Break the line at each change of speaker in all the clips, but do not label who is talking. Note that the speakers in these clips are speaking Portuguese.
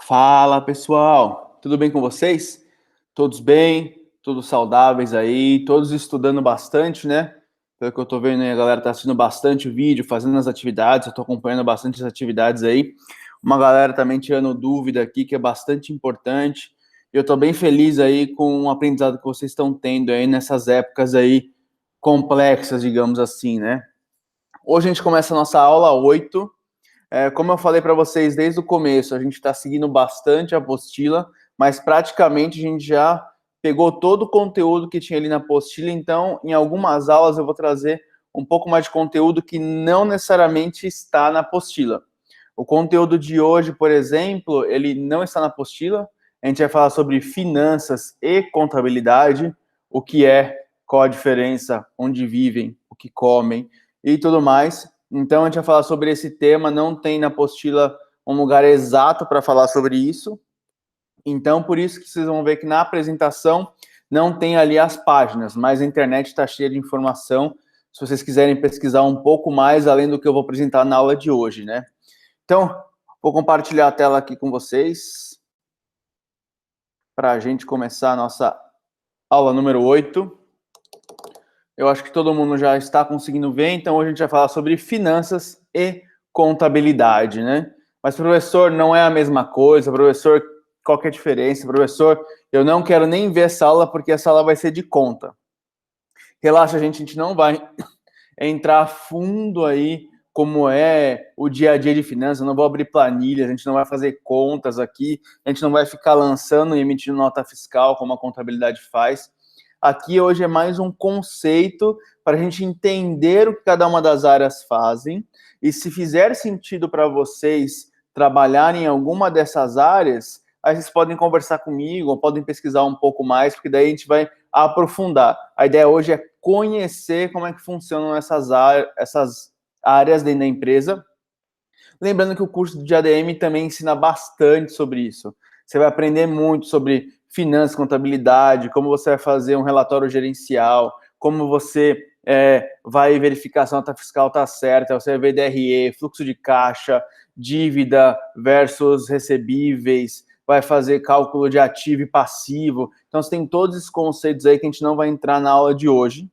Fala pessoal, tudo bem com vocês? Todos bem? Todos saudáveis aí? Todos estudando bastante, né? Pelo que eu tô vendo aí, a galera tá assistindo bastante o vídeo, fazendo as atividades, eu tô acompanhando bastante as atividades aí. Uma galera também tirando dúvida aqui, que é bastante importante. Eu tô bem feliz aí com o aprendizado que vocês estão tendo aí nessas épocas aí complexas, digamos assim, né? Hoje a gente começa a nossa aula 8. Como eu falei para vocês desde o começo, a gente está seguindo bastante a apostila, mas praticamente a gente já pegou todo o conteúdo que tinha ali na apostila, então em algumas aulas eu vou trazer um pouco mais de conteúdo que não necessariamente está na apostila. O conteúdo de hoje, por exemplo, ele não está na apostila. A gente vai falar sobre finanças e contabilidade, o que é, qual a diferença, onde vivem, o que comem e tudo mais. Então, a gente vai falar sobre esse tema. Não tem na apostila um lugar exato para falar sobre isso. Então, por isso que vocês vão ver que na apresentação não tem ali as páginas, mas a internet está cheia de informação. Se vocês quiserem pesquisar um pouco mais, além do que eu vou apresentar na aula de hoje, né? Então, vou compartilhar a tela aqui com vocês para a gente começar a nossa aula número 8. Eu acho que todo mundo já está conseguindo ver, então hoje a gente vai falar sobre finanças e contabilidade, né? Mas, professor, não é a mesma coisa, professor, qual que é a diferença? Professor, eu não quero nem ver essa aula porque essa aula vai ser de conta. Relaxa, a gente não vai entrar a fundo aí como é o dia a dia de finanças, eu não vou abrir planilhas, a gente não vai fazer contas aqui, a gente não vai ficar lançando e emitindo nota fiscal como a contabilidade faz. Aqui hoje é mais um conceito para a gente entender o que cada uma das áreas fazem e se fizer sentido para vocês trabalharem em alguma dessas áreas, aí vocês podem conversar comigo ou podem pesquisar um pouco mais, porque daí a gente vai aprofundar. A ideia hoje é conhecer como é que funcionam essas áreas dentro da empresa. Lembrando que o curso de ADM também ensina bastante sobre isso. Você vai aprender muito sobre finanças, contabilidade, como você vai fazer um relatório gerencial, como você vai verificar se a nota fiscal está certa, você vai ver DRE, fluxo de caixa, dívida versus recebíveis, vai fazer cálculo de ativo e passivo. Então, você tem todos esses conceitos aí que a gente não vai entrar na aula de hoje,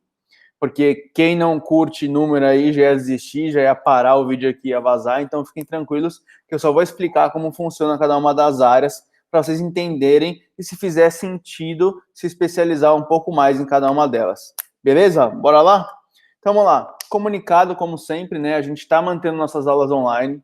porque quem não curte número aí já ia desistir, já ia parar o vídeo aqui e ia vazar, então fiquem tranquilos que eu só vou explicar como funciona cada uma das áreas para vocês entenderem e, se fizer sentido, se especializar um pouco mais em cada uma delas. Beleza? Bora lá? Então vamos lá. Comunicado, como sempre, né? A gente está mantendo nossas aulas online.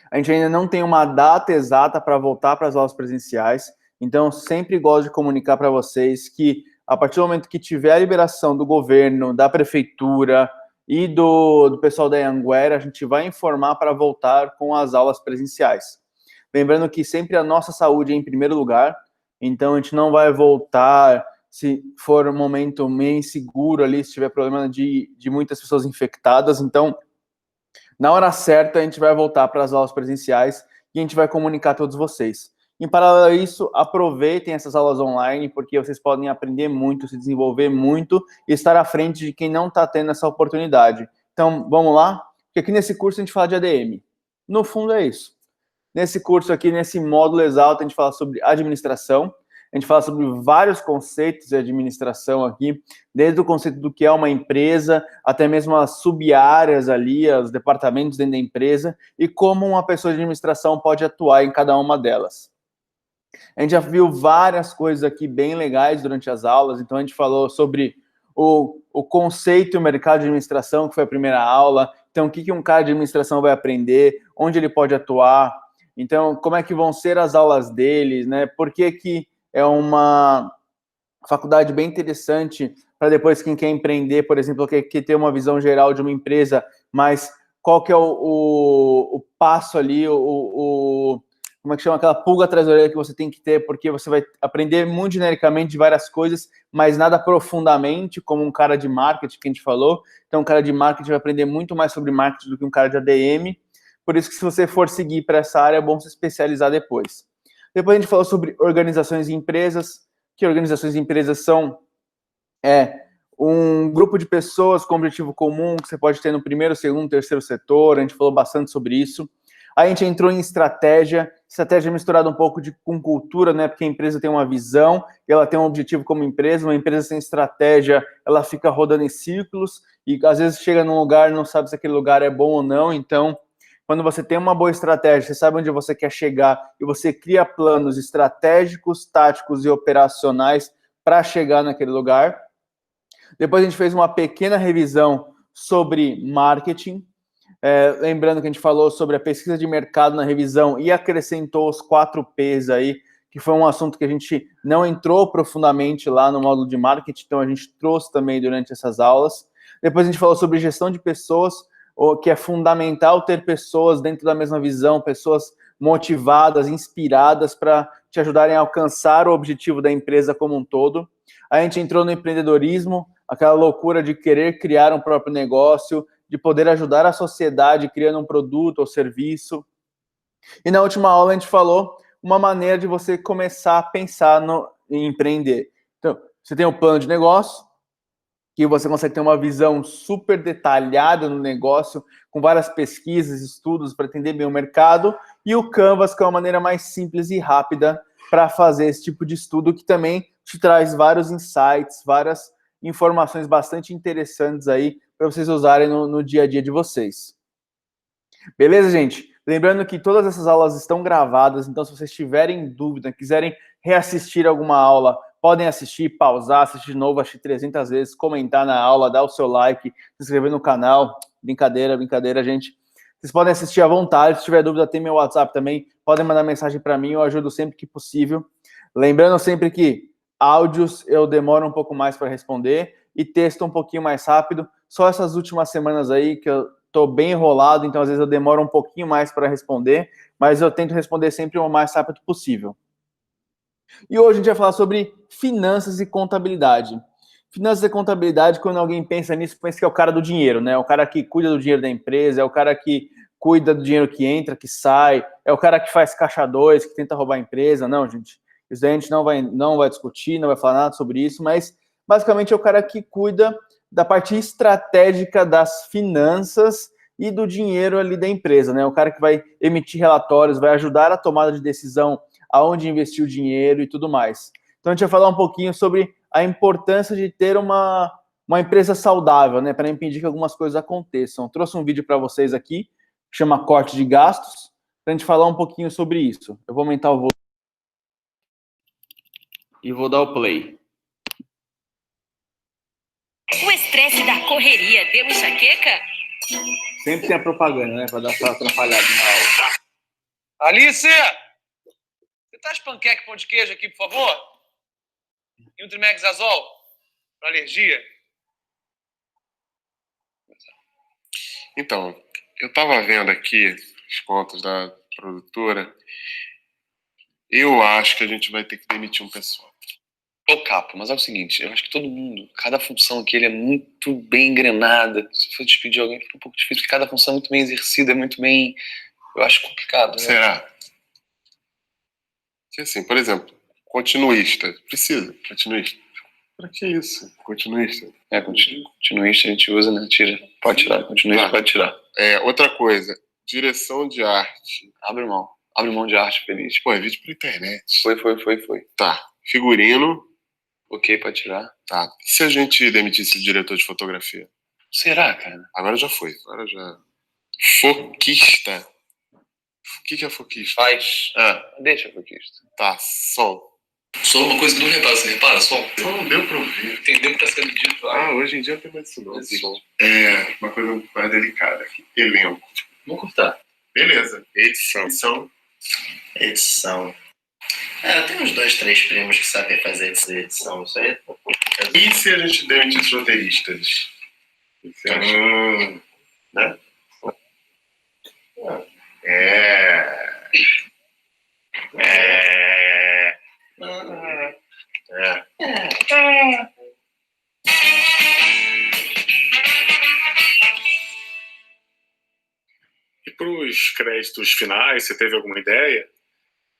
A gente ainda não tem uma data exata para voltar para as aulas presenciais, então eu sempre gosto de comunicar para vocês que a partir do momento que tiver a liberação do governo, da prefeitura e do pessoal da Anhanguera, a gente vai informar para voltar com as aulas presenciais. Lembrando que sempre a nossa saúde é em primeiro lugar, então a gente não vai voltar se for um momento meio inseguro ali, se tiver problema de muitas pessoas infectadas. Então, na hora certa, a gente vai voltar para as aulas presenciais e a gente vai comunicar a todos vocês. Em paralelo a isso, aproveitem essas aulas online, porque vocês podem aprender muito, se desenvolver muito e estar à frente de quem não está tendo essa oportunidade. Então, vamos lá? Porque aqui nesse curso a gente fala de ADM. No fundo é isso. Nesse curso aqui, nesse módulo Exalta, a gente fala sobre administração, a gente fala sobre vários conceitos de administração aqui, desde o conceito do que é uma empresa, até mesmo as sub-áreas ali, os departamentos dentro da empresa, e como uma pessoa de administração pode atuar em cada uma delas. A gente já viu várias coisas aqui bem legais durante as aulas, então a gente falou sobre o conceito e o mercado de administração, que foi a primeira aula. Então, o que um cara de administração vai aprender, onde ele pode atuar, então, como é que vão ser as aulas deles, né? Por que é uma faculdade bem interessante para depois quem quer empreender, por exemplo, quer ter uma visão geral de uma empresa, mas qual que é o passo ali, como é que chama, aquela pulga atrás da orelha que você tem que ter, porque você vai aprender muito genericamente de várias coisas, mas nada profundamente, como um cara de marketing que a gente falou. Então, um cara de marketing vai aprender muito mais sobre marketing do que um cara de ADM. Por isso que, se você for seguir para essa área, é bom se especializar depois. Depois a gente falou sobre organizações e empresas, que organizações e empresas são um grupo de pessoas com objetivo comum, que você pode ter no primeiro, segundo, terceiro setor. A gente falou bastante sobre isso. Aí a gente entrou em estratégia. estratégia misturada um pouco com cultura, né? Porque a empresa tem uma visão, ela tem um objetivo como empresa, uma empresa sem estratégia, ela fica rodando em círculos e às vezes chega num lugar e não sabe se aquele lugar é bom ou não. Então, quando você tem uma boa estratégia, você sabe onde você quer chegar e você cria planos estratégicos, táticos e operacionais para chegar naquele lugar. Depois a gente fez uma pequena revisão sobre marketing, lembrando que a gente falou sobre a pesquisa de mercado na revisão e acrescentou os 4 P's aí, que foi um assunto que a gente não entrou profundamente lá no módulo de marketing, então a gente trouxe também durante essas aulas. Depois a gente falou sobre gestão de pessoas, que é fundamental ter pessoas dentro da mesma visão, pessoas motivadas, inspiradas para te ajudarem a alcançar o objetivo da empresa como um todo. A gente entrou no empreendedorismo, aquela loucura de querer criar um próprio negócio, de poder ajudar a sociedade criando um produto ou serviço. E na última aula a gente falou uma maneira de você começar a pensar em empreender. Então, você tem um plano de negócio, que você consegue ter uma visão super detalhada no negócio, com várias pesquisas, estudos para entender bem o mercado, e o Canvas, que é uma maneira mais simples e rápida para fazer esse tipo de estudo, que também te traz vários insights, várias informações bastante interessantes aí para vocês usarem no dia a dia de vocês. Beleza, gente? Lembrando que todas essas aulas estão gravadas, então se vocês tiverem dúvida, quiserem reassistir alguma aula, podem assistir, pausar, assistir de novo, assistir 300 vezes, comentar na aula, dar o seu like, se inscrever no canal. Brincadeira, brincadeira, gente. Vocês podem assistir à vontade, se tiver dúvida, tem meu WhatsApp também, podem mandar mensagem para mim, eu ajudo sempre que possível. Lembrando sempre que áudios eu demoro um pouco mais para responder e texto um pouquinho mais rápido. Só essas últimas semanas aí que eu estou bem enrolado, então às vezes eu demoro um pouquinho mais para responder, mas eu tento responder sempre o mais rápido possível. E hoje a gente vai falar sobre finanças e contabilidade. Finanças e contabilidade, quando alguém pensa nisso, pensa que é o cara do dinheiro, né? O cara que cuida do dinheiro da empresa, é o cara que cuida do dinheiro que entra, que sai, é o cara que faz caixa 2, que tenta roubar a empresa. Não, gente. Isso daí a gente não vai discutir, não vai falar nada sobre isso, mas basicamente é o cara que cuida da parte estratégica das finanças e do dinheiro ali da empresa, né? O cara que vai emitir relatórios, vai ajudar a tomada de decisão, aonde investir o dinheiro e tudo mais. Então a gente vai falar um pouquinho sobre a importância de ter uma empresa saudável, né? Para impedir que algumas coisas aconteçam. Eu trouxe um vídeo para vocês aqui, que chama Corte de Gastos, para a gente falar um pouquinho sobre isso. Eu vou aumentar o volume e vou dar o play.
O estresse da correria deu enxaqueca?
Sempre tem a propaganda, né? Para dar aquela atrapalhada na aula.
Alice! Você traz panqueca e pão de queijo aqui, por favor? E um Trimexazol para alergia?
Então, eu estava vendo aqui as contas da produtora. Eu acho que a gente vai ter que demitir um pessoal.
Ô, Capo, mas é o seguinte, eu acho que todo mundo, cada função aqui ele é muito bem engrenada. Se for despedir alguém, fica um pouco difícil, porque cada função é muito bem exercida, é muito bem... Eu acho complicado, né?
Será? Que assim, por exemplo, continuista. Precisa, continuista. Pra que isso? Continuista.
Continuista a gente usa, né? Tira. Pode tirar, continuista pode tirar.
Outra coisa, direção de arte.
Abre mão de arte, feliz.
Pô, é vídeo pra internet.
Foi.
Tá. Figurino.
Ok, pode tirar.
Tá. E se a gente demitisse o diretor de fotografia?
Será, cara?
Agora já foi. Agora já... Foquista. O que é foquista?
Faz. Deixa foquista.
Tá, som.
Som é uma coisa que não repara. Você repara, som?
Não deu pra ouvir.
Entendeu o que tá sendo dito?
Hoje em dia tem mais isso não.
Existe.
Uma coisa mais delicada aqui. Elenco.
Vamos cortar.
Beleza. Edição.
Tem uns 2, 3 primos que sabem fazer essa edição, isso aí.
E se a gente demitisse roteiristas? Né?
E para os créditos finais, você teve alguma ideia?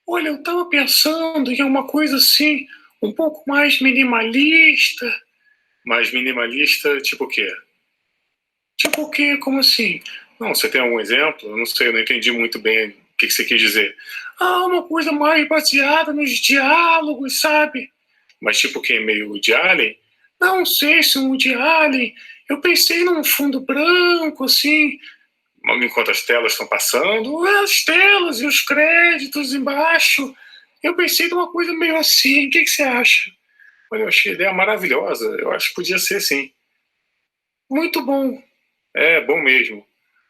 Olha, eu estava pensando em uma coisa assim, um pouco mais minimalista. Mais minimalista, tipo o quê? Tipo o quê? Como assim? Não, você tem algum exemplo? Eu não sei, eu não entendi muito bem o que você quis dizer? Ah, uma coisa mais baseada nos diálogos, sabe? Mas tipo que meio Woody Allen? Não sei se um Woody Allen. Eu pensei num fundo branco, assim, enquanto as telas estão passando, as telas e os créditos embaixo. Eu pensei numa coisa meio assim. O que você acha? Olha, eu achei a ideia maravilhosa. Eu acho que podia ser assim. Muito bom. É, bom mesmo.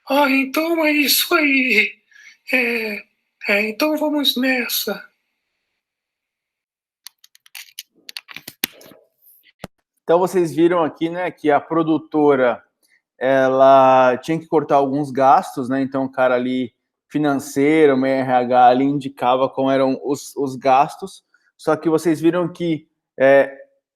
Ah, então é isso aí. Então vamos nessa.
Então vocês viram aqui, né, que a produtora ela tinha que cortar alguns gastos, né? Então o cara ali financeiro, o RH ali indicava como eram os gastos. Só que vocês viram que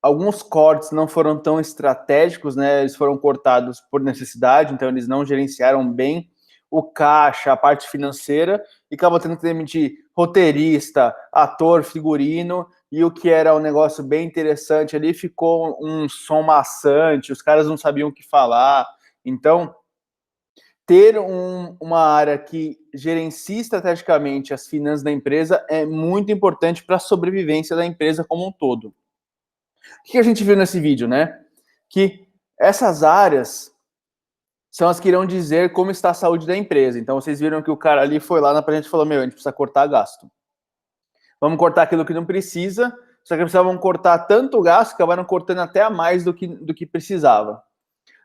alguns cortes não foram tão estratégicos, né? Eles foram cortados por necessidade, então eles não gerenciaram bem o caixa, a parte financeira, e acabou tendo que demitir roteirista, ator, figurino, e o que era um negócio bem interessante ali ficou um som maçante, os caras não sabiam o que falar. Então, ter uma área que gerencia estrategicamente as finanças da empresa é muito importante para a sobrevivência da empresa como um todo. O que a gente viu nesse vídeo, né? Que essas áreas são as que irão dizer como está a saúde da empresa. Então, vocês viram que o cara ali foi lá na frente e falou, a gente precisa cortar gasto. Vamos cortar aquilo que não precisa, só que precisavam cortar tanto o gasto que acabaram cortando até a mais do que precisava.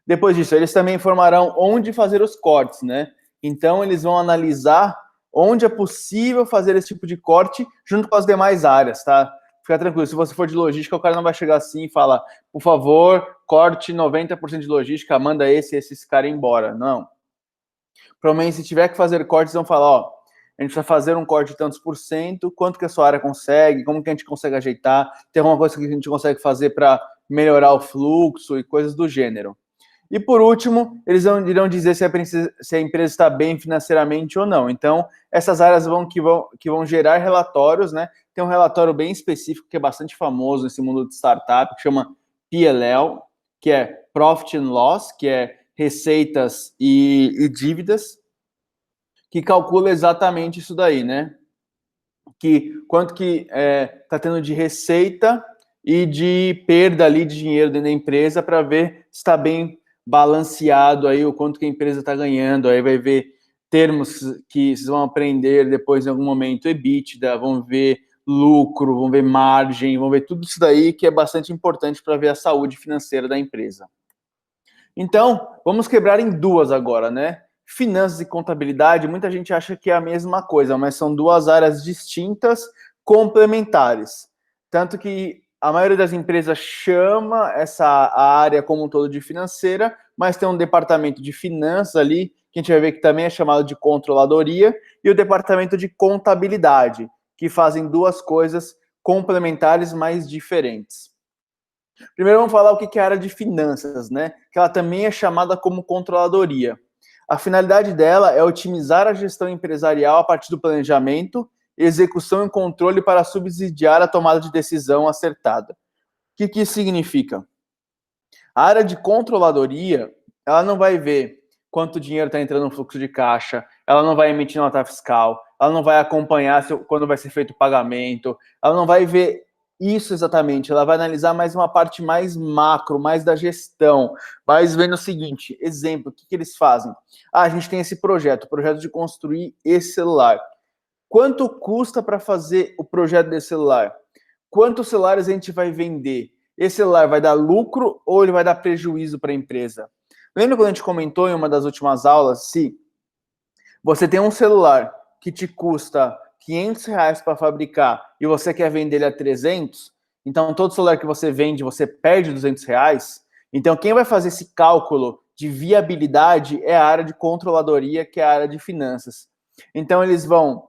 Depois disso, eles também informarão onde fazer os cortes, né? Então, eles vão analisar onde é possível fazer esse tipo de corte junto com as demais áreas, tá? Fica tranquilo, se você for de logística, o cara não vai chegar assim e falar, por favor, corte 90% de logística, manda esse cara embora. Não. Provavelmente, se tiver que fazer cortes, vão falar, ó, a gente precisa fazer um corte de tantos por cento, quanto que a sua área consegue, como que a gente consegue ajeitar, tem alguma coisa que a gente consegue fazer para melhorar o fluxo e coisas do gênero. E por último, eles irão dizer se a empresa está bem financeiramente ou não. Então, essas áreas que vão gerar relatórios, né? Tem um relatório bem específico que é bastante famoso nesse mundo de startup, que chama P&L, que é Profit and Loss, que é receitas e dívidas, que calcula exatamente isso daí, né? Que quanto que está tendo de receita e de perda ali de dinheiro dentro da empresa para ver se está bem balanceado aí o quanto que a empresa está ganhando. Aí vai ver termos que vocês vão aprender depois em algum momento, EBITDA, vão ver lucro, vão ver margem, vão ver tudo isso daí que é bastante importante para ver a saúde financeira da empresa. Então, vamos quebrar em duas agora, né? Finanças e contabilidade, muita gente acha que é a mesma coisa, mas são duas áreas distintas, complementares. Tanto que a maioria das empresas chama a área como um todo de financeira, mas tem um departamento de finanças ali, que a gente vai ver que também é chamado de controladoria, e o departamento de contabilidade, que fazem duas coisas complementares, mas diferentes. Primeiro vamos falar o que é a área de finanças, né? Que ela também é chamada como controladoria. A finalidade dela é otimizar a gestão empresarial a partir do planejamento, execução e controle para subsidiar a tomada de decisão acertada. O que isso significa? A área de controladoria, ela não vai ver quanto dinheiro está entrando no fluxo de caixa, ela não vai emitir nota fiscal, ela não vai acompanhar quando vai ser feito o pagamento, ela não vai ver isso exatamente, ela vai analisar mais uma parte mais macro, mais da gestão, mas vendo o seguinte, exemplo, o que eles fazem? A gente tem esse projeto, o projeto de construir esse celular. Quanto custa para fazer o projeto desse celular? Quantos celulares a gente vai vender? Esse celular vai dar lucro ou ele vai dar prejuízo para a empresa? Lembra quando a gente comentou em uma das últimas aulas, se você tem um celular que te custa R$500 para fabricar e você quer vender ele a 300, então todo celular que você vende, você perde R$200. Então quem vai fazer esse cálculo de viabilidade é a área de controladoria, que é a área de finanças. Então eles vão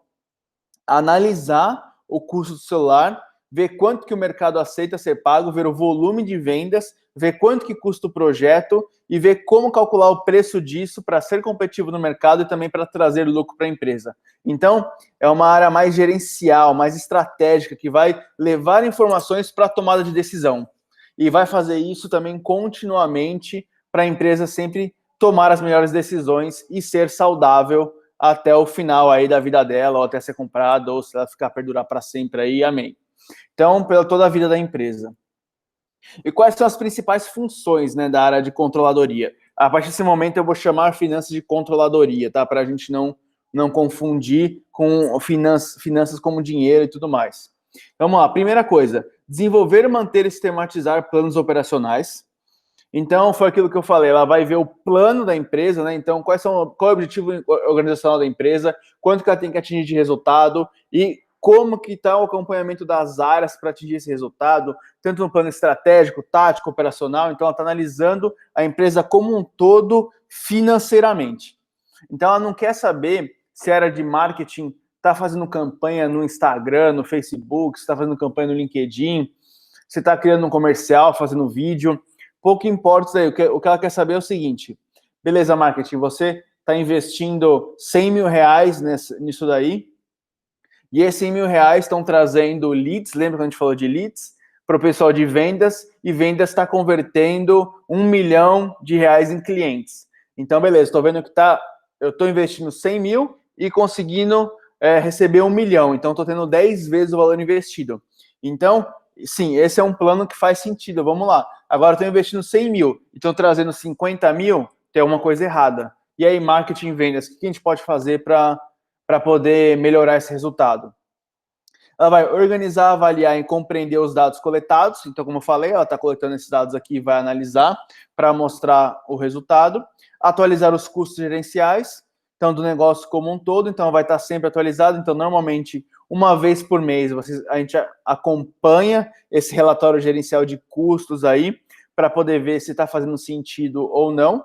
analisar o custo do celular, ver quanto que o mercado aceita ser pago, ver o volume de vendas, ver quanto que custa o projeto e ver como calcular o preço disso para ser competitivo no mercado e também para trazer lucro para a empresa. Então, é uma área mais gerencial, mais estratégica, que vai levar informações para a tomada de decisão. E vai fazer isso também continuamente para a empresa sempre tomar as melhores decisões e ser saudável até o final aí da vida dela, ou até ser comprada, ou se ela ficar perdurar para sempre aí, amém. Então, pela toda a vida da empresa. E quais são as principais funções, né, da área de controladoria? A partir desse momento eu vou chamar finanças de controladoria, tá? Para a gente não confundir com finanças como dinheiro e tudo mais. Então, vamos lá. Primeira coisa, desenvolver, manter e sistematizar planos operacionais. Então, foi aquilo que eu falei, ela vai ver o plano da empresa, né? Então, qual é o objetivo organizacional da empresa, quanto que ela tem que atingir de resultado e como que está o acompanhamento das áreas para atingir esse resultado, tanto no plano estratégico, tático, operacional. Então, ela está analisando a empresa como um todo financeiramente. Então, ela não quer saber se a área de marketing está fazendo campanha no Instagram, no Facebook, se está fazendo campanha no LinkedIn, se está criando um comercial, fazendo vídeo. Pouco importa isso aí. O que ela quer saber é o seguinte: beleza, marketing, você está investindo 100 mil reais nisso daí, e esses 100 mil reais estão trazendo leads, lembra que a gente falou de leads? Para o pessoal de vendas, e vendas está convertendo 1 milhão de reais em clientes. Então, beleza, estou vendo que eu estou investindo 100 mil e conseguindo receber 1 milhão. Então, estou tendo 10 vezes o valor investido. Então, sim, esse é um plano que faz sentido. Vamos lá. Agora, estou investindo 100 mil e estou trazendo 50 mil, tem alguma coisa errada. E aí, marketing e vendas, o que a gente pode fazer para poder melhorar esse resultado? Ela vai organizar, avaliar e compreender os dados coletados. Então, como eu falei, ela está coletando esses dados aqui e vai analisar para mostrar o resultado. Atualizar os custos gerenciais, então, do negócio como um todo. Então, vai estar sempre atualizado. Então, normalmente, uma vez por mês, a gente acompanha esse relatório gerencial de custos aí para poder ver se está fazendo sentido ou não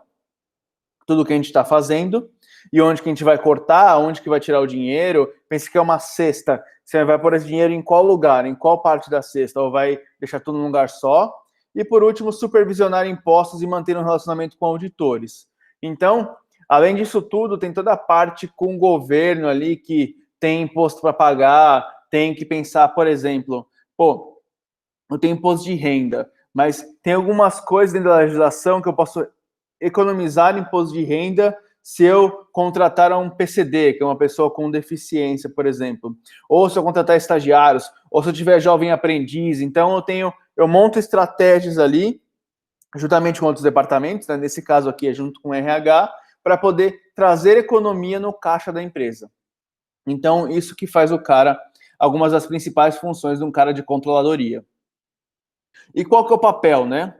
tudo que a gente está fazendo e onde que a gente vai cortar, onde que vai tirar o dinheiro. Pense que é uma cesta. Você vai pôr esse dinheiro em qual lugar, em qual parte da cesta, ou vai deixar tudo num lugar só. E, por último, supervisionar impostos e manter um relacionamento com auditores. Então, além disso tudo, tem toda a parte com o governo ali que tem imposto para pagar, tem que pensar, por exemplo, pô, eu tenho imposto de renda, mas tem algumas coisas dentro da legislação que eu posso economizar imposto de renda se eu contratar um PCD, que é uma pessoa com deficiência, por exemplo, ou se eu contratar estagiários, ou se eu tiver jovem aprendiz. Então eu monto estratégias ali, juntamente com outros departamentos, né? Nesse caso aqui é junto com o RH, para poder trazer economia no caixa da empresa. Então, isso que faz algumas das principais funções de um cara de controladoria. E qual que é o papel, né?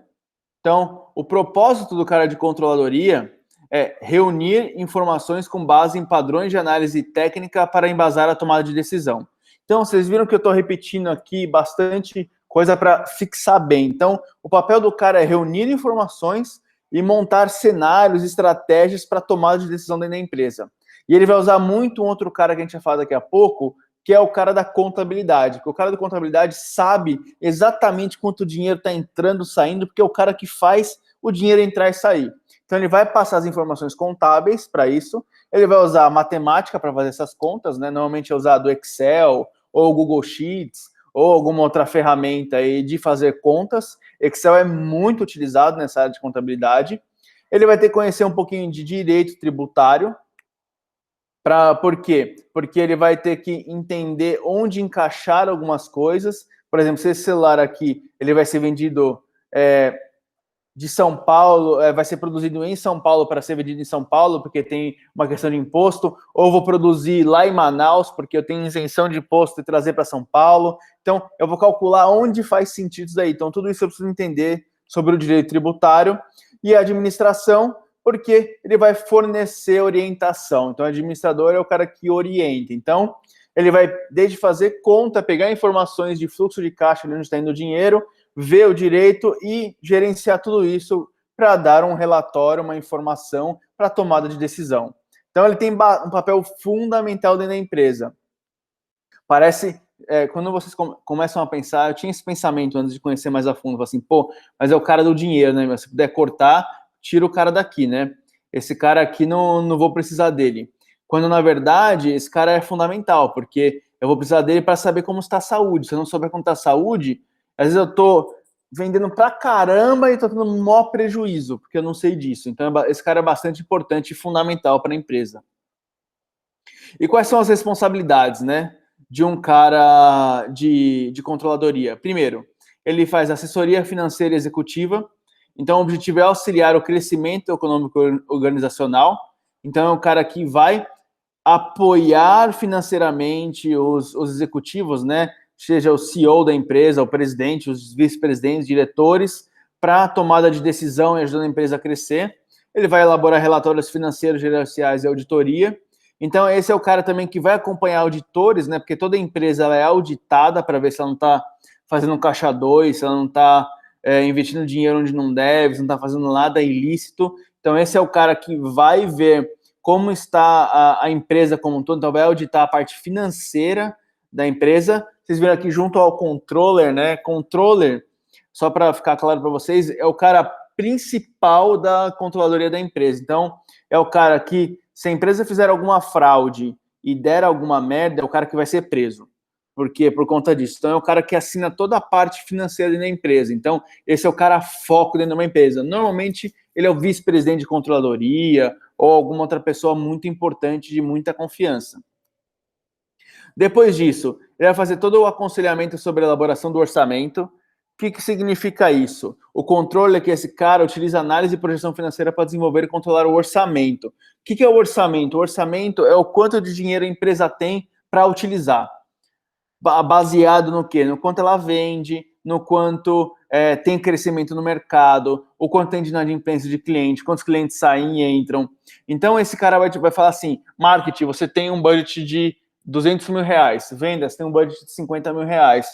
Então, o propósito do cara de controladoria é reunir informações com base em padrões de análise técnica para embasar a tomada de decisão. Então, vocês viram que eu estou repetindo aqui bastante coisa para fixar bem. Então, o papel do cara é reunir informações e montar cenários, estratégias para tomada de decisão dentro da empresa. E ele vai usar muito um outro cara que a gente vai falar daqui a pouco, que é o cara da contabilidade. Porque o cara da contabilidade sabe exatamente quanto dinheiro está entrando, saindo, porque é o cara que faz o dinheiro entrar e sair. Então, ele vai passar as informações contábeis para isso, ele vai usar a matemática para fazer essas contas, né? Normalmente é usado o Excel, ou o Google Sheets, ou alguma outra ferramenta aí de fazer contas. Excel é muito utilizado nessa área de contabilidade. Ele vai ter que conhecer um pouquinho de direito tributário. Por quê? Porque ele vai ter que entender onde encaixar algumas coisas. Por exemplo, se esse celular aqui ele vai ser vendido de São Paulo, vai ser produzido em São Paulo para ser vendido em São Paulo, porque tem uma questão de imposto, ou vou produzir lá em Manaus, porque eu tenho isenção de imposto e trazer para São Paulo. Então, eu vou calcular onde faz sentido isso daí. Então, tudo isso eu preciso entender sobre o direito tributário e a administração, porque ele vai fornecer orientação. Então, o administrador é o cara que orienta. Então, ele vai desde fazer conta, pegar informações de fluxo de caixa, onde está indo o dinheiro, ver o direito e gerenciar tudo isso para dar um relatório, uma informação para tomada de decisão. Então, ele tem um papel fundamental dentro da empresa. Parece, quando vocês começam a pensar, eu tinha esse pensamento antes de conhecer mais a fundo, assim, pô, mas é o cara do dinheiro, né? Se puder cortar, tira o cara daqui, né? Esse cara aqui não vou precisar dele. Quando, na verdade, esse cara é fundamental, porque eu vou precisar dele para saber como está a saúde. Se eu não souber como está a saúde, às vezes eu tô vendendo pra caramba e tô tendo um maior prejuízo, porque eu não sei disso. Então, esse cara é bastante importante e fundamental para a empresa. E quais são as responsabilidades, né, de um cara de controladoria? Primeiro, ele faz assessoria financeira e executiva. Então, o objetivo é auxiliar o crescimento econômico organizacional. Então, é um cara que vai apoiar financeiramente os executivos, né, seja o CEO da empresa, o presidente, os vice-presidentes, diretores, para a tomada de decisão e ajudando a empresa a crescer. Ele vai elaborar relatórios financeiros, gerenciais e auditoria. Então, esse é o cara também que vai acompanhar auditores, né? Porque toda empresa ela é auditada para ver se ela não está fazendo um caixa 2, se ela não está investindo dinheiro onde não deve, se não está fazendo nada ilícito. Então, esse é o cara que vai ver como está a empresa como um todo. Então, vai auditar a parte financeira da empresa. Vocês viram aqui junto ao controller, né? Controller, só para ficar claro para vocês, é o cara principal da controladoria da empresa. Então, é o cara que, se a empresa fizer alguma fraude e der alguma merda, é o cara que vai ser preso. Por quê? Por conta disso. Então, é o cara que assina toda a parte financeira da empresa. Então, esse é o cara foco dentro de uma empresa. Normalmente, ele é o vice-presidente de controladoria ou alguma outra pessoa muito importante, de muita confiança. Depois disso, ele vai fazer todo o aconselhamento sobre a elaboração do orçamento. O que significa isso? O controle é que esse cara utiliza análise e projeção financeira para desenvolver e controlar o orçamento. O que é o orçamento? O orçamento é o quanto de dinheiro a empresa tem para utilizar. Baseado no quê? No quanto ela vende, no quanto tem crescimento no mercado, o quanto tem de inadimplência de cliente, quantos clientes saem e entram. Então, esse cara vai falar assim, marketing, você tem um budget de 200 mil reais. Vendas, tem um budget de 50 mil reais.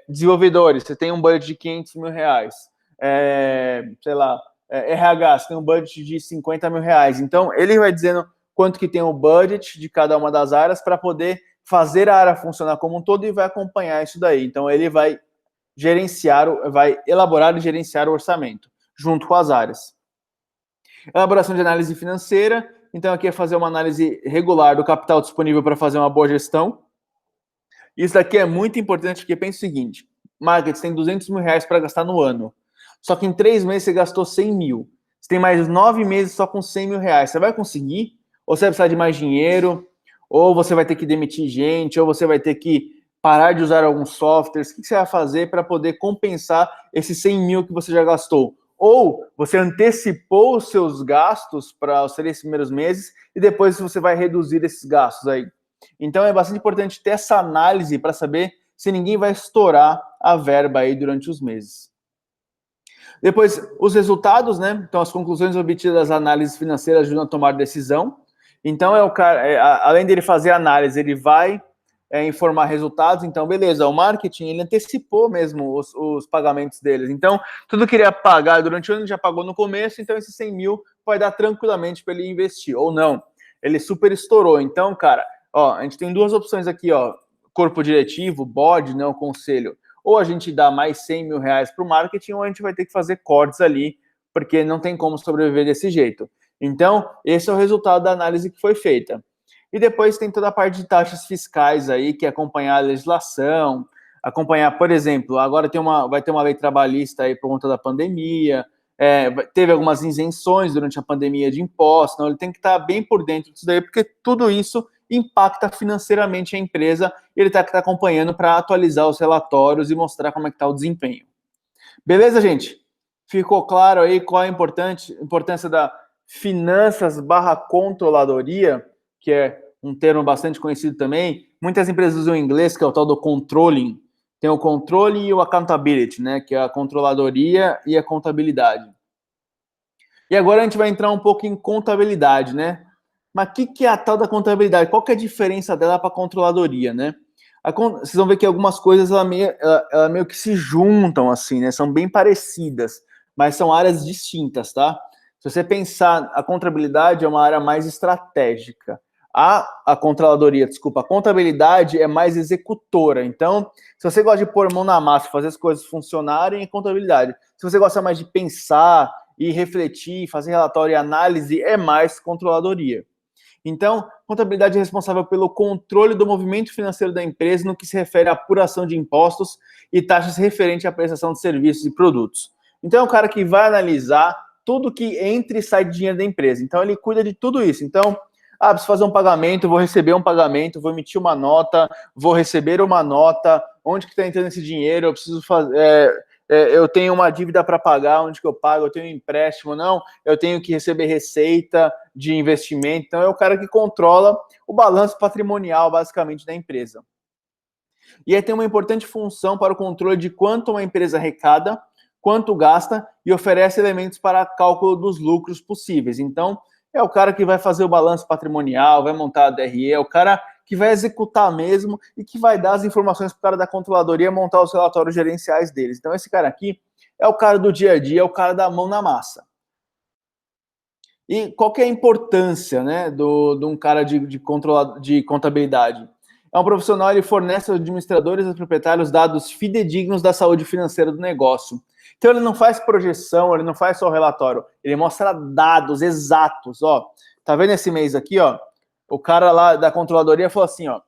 Desenvolvedores, você tem um budget de 500 mil reais. RH, você tem um budget de 50 mil reais. Então, ele vai dizendo quanto que tem o budget de cada uma das áreas para poder fazer a área funcionar como um todo e vai acompanhar isso daí. Então, ele vai vai elaborar e gerenciar o orçamento, junto com as áreas. Elaboração de análise financeira. Então, aqui é fazer uma análise regular do capital disponível para fazer uma boa gestão. Isso daqui é muito importante, porque pensa o seguinte, marketing tem 200 mil reais para gastar no ano, só que em 3 meses você gastou 100 mil. Você tem mais 9 meses só com 100 mil reais. Você vai conseguir? Ou você vai precisar de mais dinheiro? Ou você vai ter que demitir gente? Ou você vai ter que parar de usar alguns softwares? O que você vai fazer para poder compensar esses 100 mil que você já gastou? Ou você antecipou os seus gastos para os 3 primeiros meses e depois você vai reduzir esses gastos aí. Então é bastante importante ter essa análise para saber se ninguém vai estourar a verba aí durante os meses. Depois, os resultados, né? Então, as conclusões obtidas das análises financeiras ajudam a tomar decisão. Então, é o cara, além dele fazer análise, ele vai informar resultados. Então, beleza, o marketing, ele antecipou mesmo os pagamentos deles. Então, tudo que ele ia pagar durante o ano, ele já pagou no começo, então esses 100 mil vai dar tranquilamente para ele investir. Ou não, ele super estourou. Então, cara, ó, a gente tem 2 opções aqui, ó, corpo diretivo, board, né, o conselho. Ou a gente dá mais 100 mil reais para o marketing, ou a gente vai ter que fazer cortes ali, porque não tem como sobreviver desse jeito. Então, esse é o resultado da análise que foi feita. E depois tem toda a parte de taxas fiscais aí, que é acompanhar a legislação, acompanhar, por exemplo, agora vai ter uma lei trabalhista aí por conta da pandemia, teve algumas isenções durante a pandemia de impostos, então ele tem que estar bem por dentro disso daí, porque tudo isso impacta financeiramente a empresa, e ele está acompanhando para atualizar os relatórios e mostrar como é que está o desempenho. Beleza, gente? Ficou claro aí qual é a importância da finanças/controladoria, que é um termo bastante conhecido também. Muitas empresas usam em inglês, que é o tal do controlling. Tem o controle e o accountability, né, que é a controladoria e a contabilidade. E agora a gente vai entrar um pouco em contabilidade, né? Mas o que é a tal da contabilidade? Qual que é a diferença dela para a controladoria, né? Vocês vão ver que algumas coisas ela meio que se juntam, assim, né? São bem parecidas, mas são áreas distintas, tá? Se você pensar, a contabilidade é uma área mais estratégica. A contabilidade é mais executora. Então, se você gosta de pôr mão na massa, fazer as coisas funcionarem, é contabilidade. Se você gosta mais de pensar e refletir, fazer relatório e análise, é mais controladoria. Então, contabilidade é responsável pelo controle do movimento financeiro da empresa no que se refere à apuração de impostos e taxas referente à prestação de serviços e produtos. Então, é o cara que vai analisar tudo que entra e sai de dinheiro da empresa. Então, ele cuida de tudo isso. Então, Ah, preciso fazer um pagamento, vou receber um pagamento, vou emitir uma nota, vou receber uma nota, onde que está entrando esse dinheiro? Eu preciso fazer... eu tenho uma dívida para pagar, onde que eu pago? Eu tenho um empréstimo? Não, eu tenho que receber receita de investimento. Então, é o cara que controla o balanço patrimonial, basicamente, da empresa. E aí tem uma importante função para o controle de quanto uma empresa arrecada, quanto gasta e oferece elementos para cálculo dos lucros possíveis. Então, é o cara que vai fazer o balanço patrimonial, vai montar a DRE, é o cara que vai executar mesmo e que vai dar as informações para o cara da controladoria montar os relatórios gerenciais deles. Então, esse cara aqui é o cara do dia a dia, é o cara da mão na massa. E qual que é a importância, né, de um cara de contabilidade? É um profissional, ele fornece aos administradores e aos proprietários dados fidedignos da saúde financeira do negócio. Então, ele não faz projeção, ele não faz só o relatório, ele mostra dados exatos. Ó, tá vendo esse mês aqui, ó? O cara lá da controladoria falou assim, ó,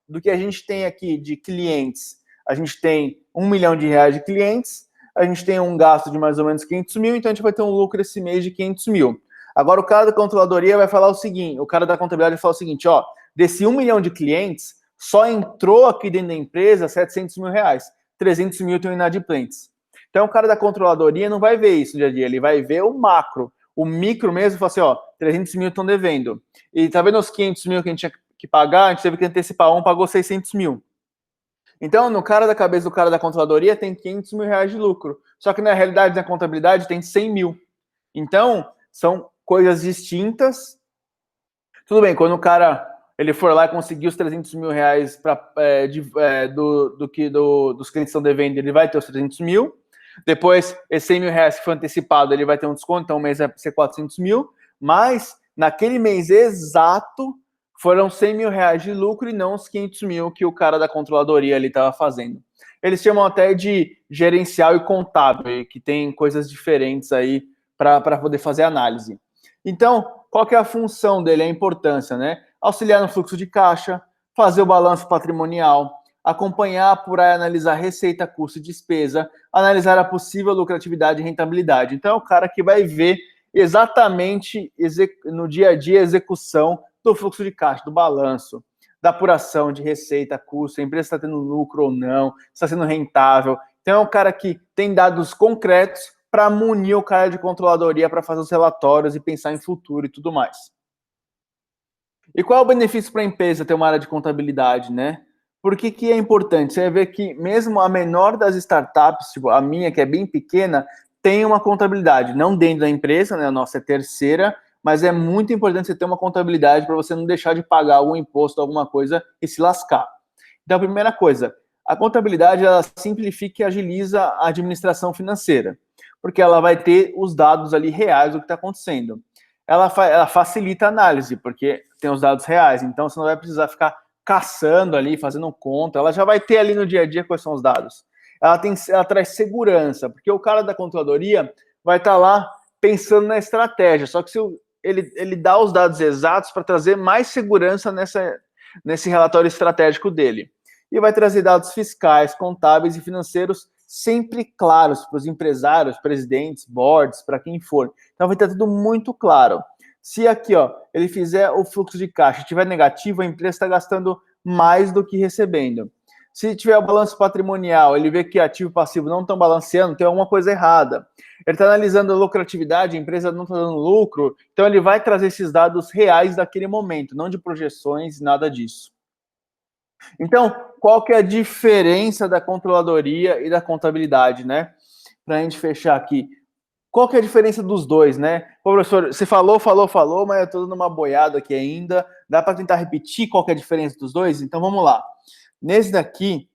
do que a gente tem aqui de clientes, a gente tem R$1 milhão de clientes, a gente tem um gasto de mais ou menos 500 mil, então a gente vai ter um lucro esse mês de 500 mil. Agora, o cara da controladoria vai falar o seguinte, o cara da contabilidade vai falar o seguinte, ó, desse 1 milhão de clientes, só entrou aqui dentro da empresa 700 mil reais, 300 mil estão inadimplentes. Então, o cara da controladoria não vai ver isso no dia a dia, ele vai ver o macro. O micro mesmo, fala assim, ó, 300 mil estão devendo. E tá vendo os 500 mil que a gente tinha que pagar? A gente teve que antecipar pagou 600 mil. Então, no cara da cabeça do cara da controladoria, tem 500 mil reais de lucro. Só que na realidade, na contabilidade, tem 100 mil. Então, são coisas distintas. Tudo bem, quando o cara ele for lá e conseguir os 300 mil reais dos clientes que estão devendo, ele vai ter os 300 mil. Depois, esses 100 mil reais que foi antecipado, ele vai ter um desconto, então o mês vai ser 400 mil. Mas, naquele mês exato, foram 100 mil reais de lucro e não os 500 mil que o cara da controladoria ali estava fazendo. Eles chamam até de gerencial e contábil, que tem coisas diferentes aí para poder fazer análise. Então, qual que é a função dele, a importância, né? Auxiliar no fluxo de caixa, fazer o balanço patrimonial, acompanhar, apurar e analisar receita, custo e despesa, analisar a possível lucratividade e rentabilidade. Então, é o cara que vai ver exatamente no dia a dia a execução do fluxo de caixa, do balanço, da apuração de receita, custo, a empresa está tendo lucro ou não, está sendo rentável. Então, é um cara que tem dados concretos para munir o cara de controladoria para fazer os relatórios e pensar em futuro e tudo mais. E qual é o benefício para a empresa ter uma área de contabilidade, né? Por que é importante? Você vai ver que mesmo a menor das startups, tipo a minha, que é bem pequena, tem uma contabilidade, não dentro da empresa, né? A nossa é terceira, mas é muito importante você ter uma contabilidade para você não deixar de pagar algum imposto, alguma coisa e se lascar. Então, a primeira coisa, a contabilidade, ela simplifica e agiliza a administração financeira, porque ela vai ter os dados ali reais do que está acontecendo. Ela facilita a análise, porque tem os dados reais, então você não vai precisar ficar caçando ali, fazendo conta, ela já vai ter ali no dia a dia quais são os dados. Ela traz segurança, porque o cara da controladoria vai estar lá pensando na estratégia, só que se ele dá os dados exatos para trazer mais segurança nesse relatório estratégico dele. E vai trazer dados fiscais, contábeis e financeiros sempre claros para os empresários, presidentes, boards, para quem for. Então vai estar tudo muito claro. Se aqui, ó, ele fizer o fluxo de caixa, estiver negativo, a empresa está gastando mais do que recebendo. Se tiver o balanço patrimonial, ele vê que ativo e passivo não estão balanceando, tem alguma coisa errada. Ele está analisando a lucratividade, a empresa não está dando lucro, então ele vai trazer esses dados reais daquele momento, não de projeções, nada disso. Então, qual que é a diferença da controladoria e da contabilidade, né? Para a gente fechar aqui. Qual que é a diferença dos dois, né? Pô, professor, você falou, mas eu estou dando uma boiada aqui ainda. Dá para tentar repetir qual que é a diferença dos dois? Então, vamos lá. Nesse daqui,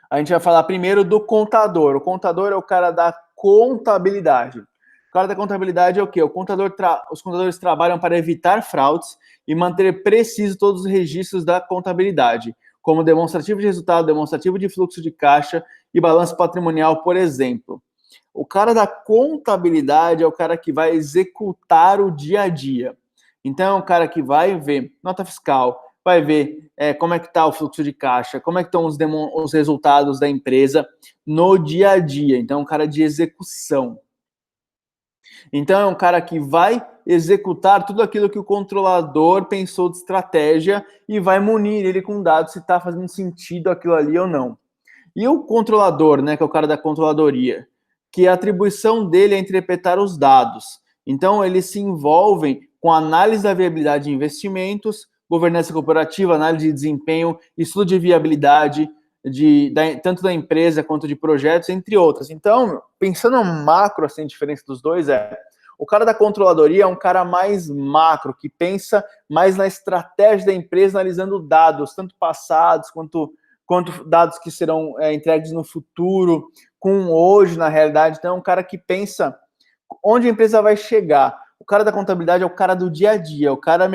a gente vai falar primeiro do contador. O contador é o cara da contabilidade. O cara da contabilidade é o quê? Os contadores trabalham para evitar fraudes e manter preciso todos os registros da contabilidade, como demonstrativo de resultado, demonstrativo de fluxo de caixa e balanço patrimonial, por exemplo. O cara da contabilidade é o cara que vai executar o dia a dia. Então, é um cara que vai ver nota fiscal, vai ver como é que está o fluxo de caixa, como é que estão os resultados da empresa no dia a dia. Então, é um cara de execução. Então, é um cara que vai executar tudo aquilo que o controlador pensou de estratégia e vai munir ele com dados se está fazendo sentido aquilo ali ou não. E o controlador, né, que é o cara da controladoria, que a atribuição dele é interpretar os dados. Então, eles se envolvem com análise da viabilidade de investimentos, governança corporativa, análise de desempenho, estudo de viabilidade, tanto da empresa quanto de projetos, entre outras. Então, pensando no macro, assim, a diferença dos dois o cara da controladoria é um cara mais macro, que pensa mais na estratégia da empresa, analisando dados, tanto passados quanto dados que serão entregues no futuro, com hoje, na realidade. Então, é um cara que pensa onde a empresa vai chegar. O cara da contabilidade é o cara do dia a dia, o cara,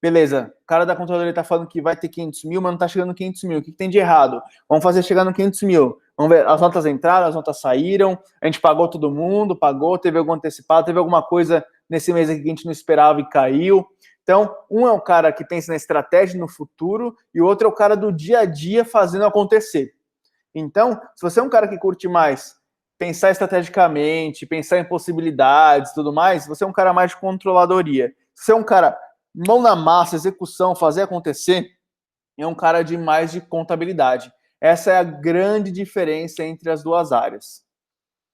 beleza, o cara da controladoria está falando que vai ter 500 mil, mas não está chegando 500 mil. O que tem de errado? Vamos fazer chegar no 500 mil. Vamos ver, as notas entraram, as notas saíram, a gente pagou todo mundo, teve algum antecipado, teve alguma coisa nesse mês aqui que a gente não esperava e caiu. Então, um é o cara que pensa na estratégia no futuro e o outro é o cara do dia a dia fazendo acontecer. Então, se você é um cara que curte mais pensar estrategicamente, pensar em possibilidades e tudo mais, você é um cara mais de controladoria. Se você é um cara mão na massa, execução, fazer acontecer, é um cara de mais de contabilidade. Essa é a grande diferença entre as duas áreas.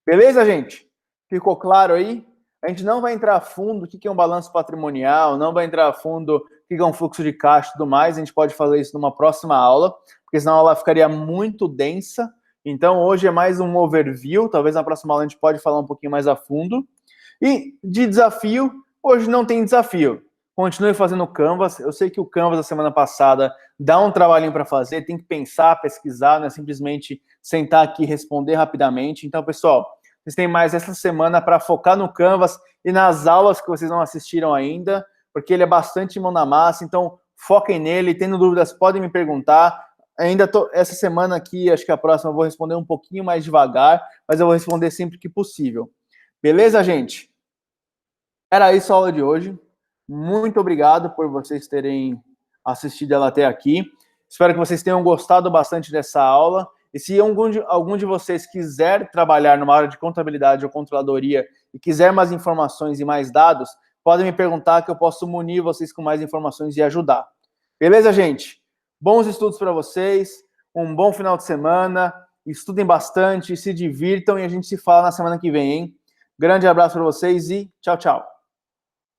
Beleza, gente? Ficou claro aí? A gente não vai entrar a fundo o que é um balanço patrimonial, não vai entrar a fundo o que é um fluxo de caixa e tudo mais. A gente pode fazer isso numa próxima aula, porque senão a aula ficaria muito densa. Então, hoje é mais um overview. Talvez na próxima aula a gente pode falar um pouquinho mais a fundo. E de desafio, hoje não tem desafio. Continue fazendo o Canvas. Eu sei que o Canvas da semana passada dá um trabalhinho para fazer, tem que pensar, pesquisar, não é simplesmente sentar aqui e responder rapidamente. Então, pessoal, vocês têm mais essa semana para focar no Canvas e nas aulas que vocês não assistiram ainda, porque ele é bastante mão na massa, então foquem nele. Tendo dúvidas, podem me perguntar. Essa semana aqui, acho que a próxima eu vou responder um pouquinho mais devagar, mas eu vou responder sempre que possível. Beleza, gente? Era isso a aula de hoje. Muito obrigado por vocês terem assistido ela até aqui. Espero que vocês tenham gostado bastante dessa aula. E se algum de vocês quiser trabalhar numa área de contabilidade ou controladoria e quiser mais informações e mais dados, podem me perguntar que eu posso munir vocês com mais informações e ajudar. Beleza, gente? Bons estudos para vocês, um bom final de semana, estudem bastante, se divirtam e a gente se fala na semana que vem, hein? Grande abraço para vocês e tchau, tchau.